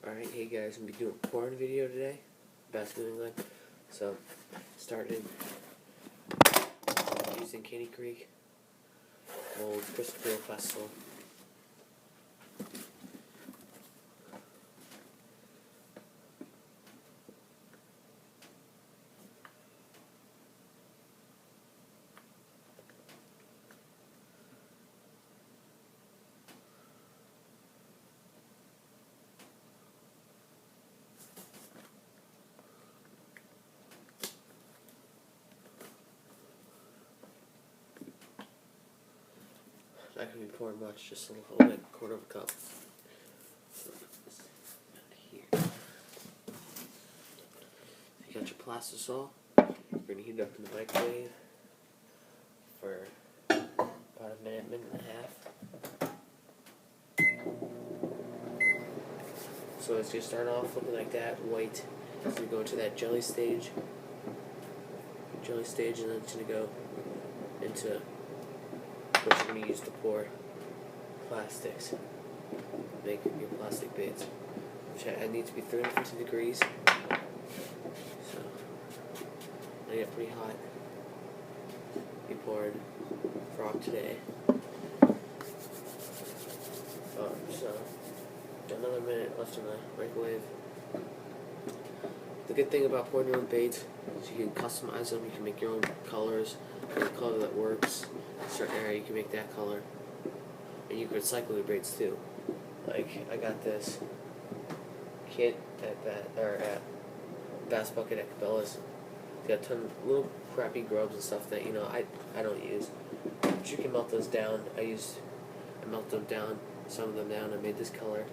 Alright, hey guys, I'm going to be doing a porn video today. Best New England. So, started using Caney Creek, old Crystal Pale Festival. Not going to be pouring much, just a little bit, quarter of a cup. Here. You got your plastisol. You're going to heat it up in the microwave for about a minute, minute and a half. So it's going to start off looking like that, white. So we go into that jelly stage, and then it's going to go into what you're going to use to pour plastics, make your plastic beads, which I need to be 350 degrees, so I get pretty hot. Be poured frog today. So got another minute left in the microwave. The good thing about pouring your own beads is you can customize them. You can make your own colors, the color that works. In a certain area, you can make that color, and you can recycle your beads too. Like I got this kit at Bass Bucket at Cabela's. It's got a ton of little crappy grubs and stuff that I don't use, but you can melt those down. I melt them down, some of them down. I made this color.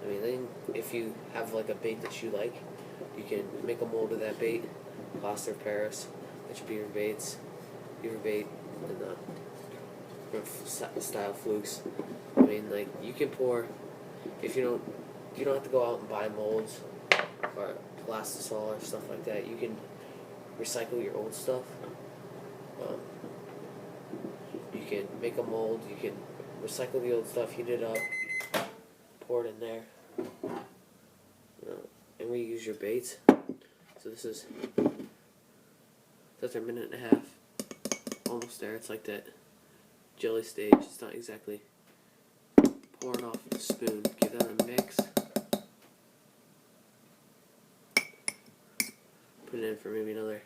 I mean, then if you have like a bait that you like, you can make a mold of that bait, plaster of Paris, that should be your bait, and style flukes. I mean, like you can pour. If you don't have to go out and buy molds or plastisol or stuff like that. You can recycle your old stuff. You can make a mold. You can recycle the old stuff, heat it up, pour it in there, and reuse your baits. So that's our minute and a half, almost there. It's like that jelly stage. It's not exactly pouring off the spoon. Give that a mix. Put it in for maybe another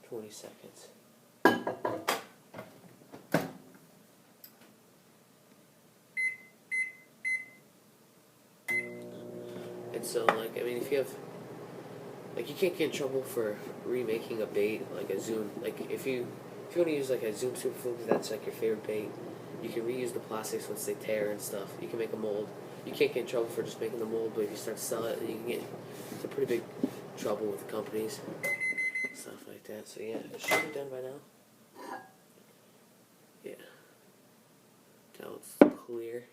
20 seconds. And so, like, I mean, if you have, like, you can't get in trouble for remaking a bait, like a Zoom. Like, if you want to use, like, a Zoom Super Fluke, that's, like, your favorite bait, you can reuse the plastics once they tear and stuff. You can make a mold. You can't get in trouble for just making the mold, but if you start to sell it, you can get into pretty big trouble with companies, stuff like that. So, yeah, it should be done by now. Yeah. Now it's clear.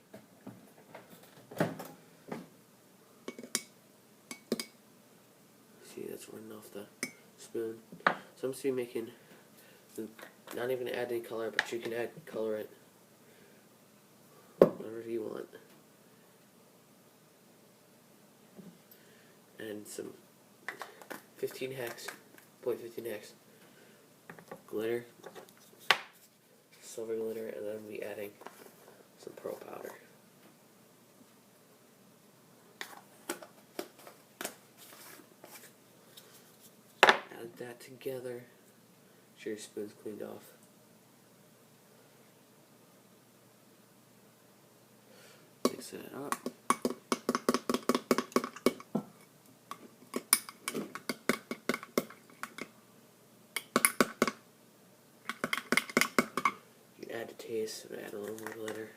See, that's running off the spoon. So I'm just going to be making, not even add any color, but you can color it whatever you want. And some 0.15 hex glitter, silver glitter, and then we'll be adding some pearl powder. Add that together. Make sure your spoon's cleaned off. Mix that up. You can add to taste and add a little more glitter.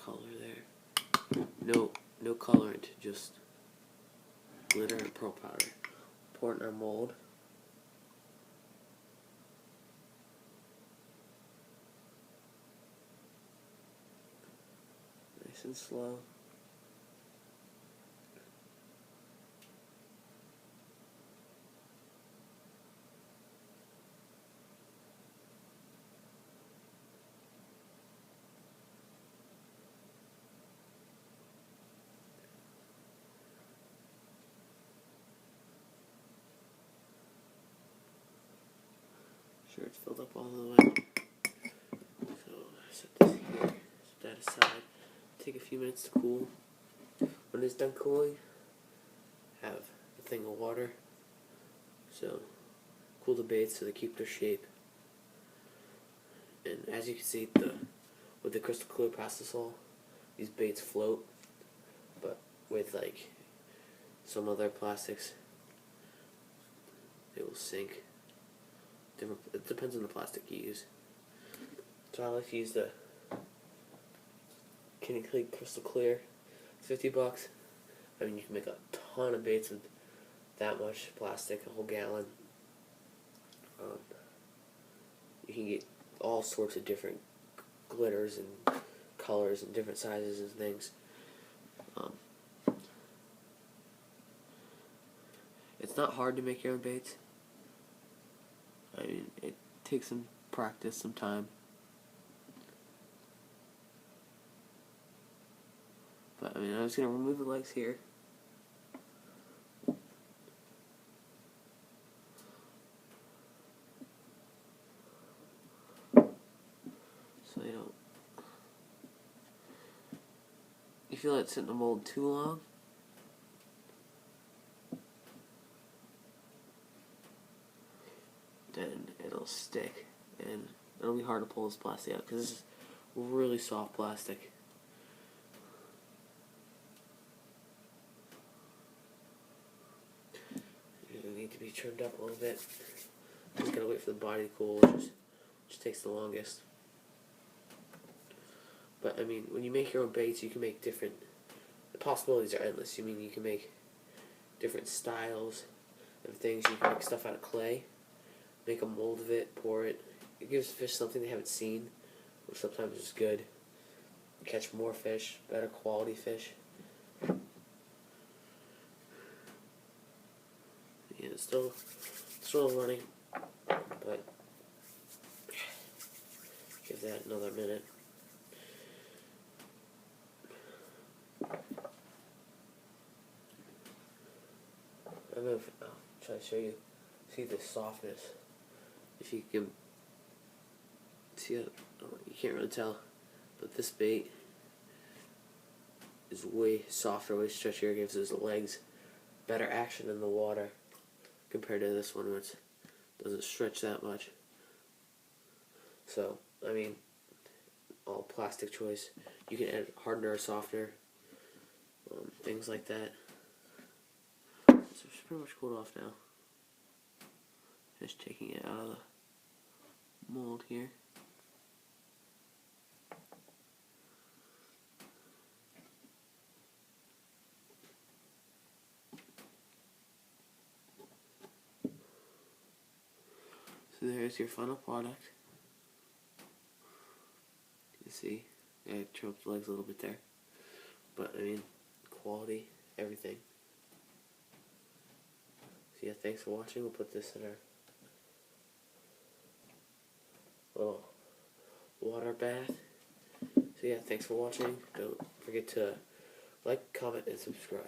Color there. No colorant, just glitter and pearl powder. Pour it in our mold. Nice and slow. sure it's filled up all the way. So set this here, set that aside. Take a few minutes to cool. When it's done cooling, have a thing of water. So cool the baits so they keep their shape. And as you can see, with the crystal clear Plastisol, these baits float. But with like some other plastics, they will sink. It depends on the plastic you use. So I like to use the Kenny Clay Crystal Clear. It's $50. I mean, you can make a ton of baits with that much plastic, a whole gallon. You can get all sorts of different glitters and colors and different sizes and things. It's not hard to make your own baits. I mean, it takes some practice, some time. But I mean, I'm just going to remove the legs here. So you don't... If you let it sit in the mold too long, then it'll stick, and it'll be hard to pull this plastic out, because this is really soft plastic. It'll need to be trimmed up a little bit. Just gotta wait for the body to cool, which takes the longest. But I mean, when you make your own baits, you can make different... The possibilities are endless. You mean you can make different styles of things. You can make stuff out of clay, make a mold of it, pour it. It gives fish something they haven't seen, which sometimes is good. You catch more fish, better quality fish. Yeah, it's still running, but give that another minute. I'll try to show you. See the softness. If you can see it, you can't really tell, but this bait is way softer, way stretchier. It gives his legs better action in the water compared to this one, which doesn't stretch that much. So, I mean, all plastic choice. You can add hardener or softener, things like that. So it's pretty much cooled off now. Just taking it out of the mold here. So there's your final product. You see, I trimmed up the legs a little bit there. But I mean, quality, everything. So yeah, thanks for watching. We'll put this in our little water bath. So yeah, thanks for watching. Don't forget to like, comment, and subscribe.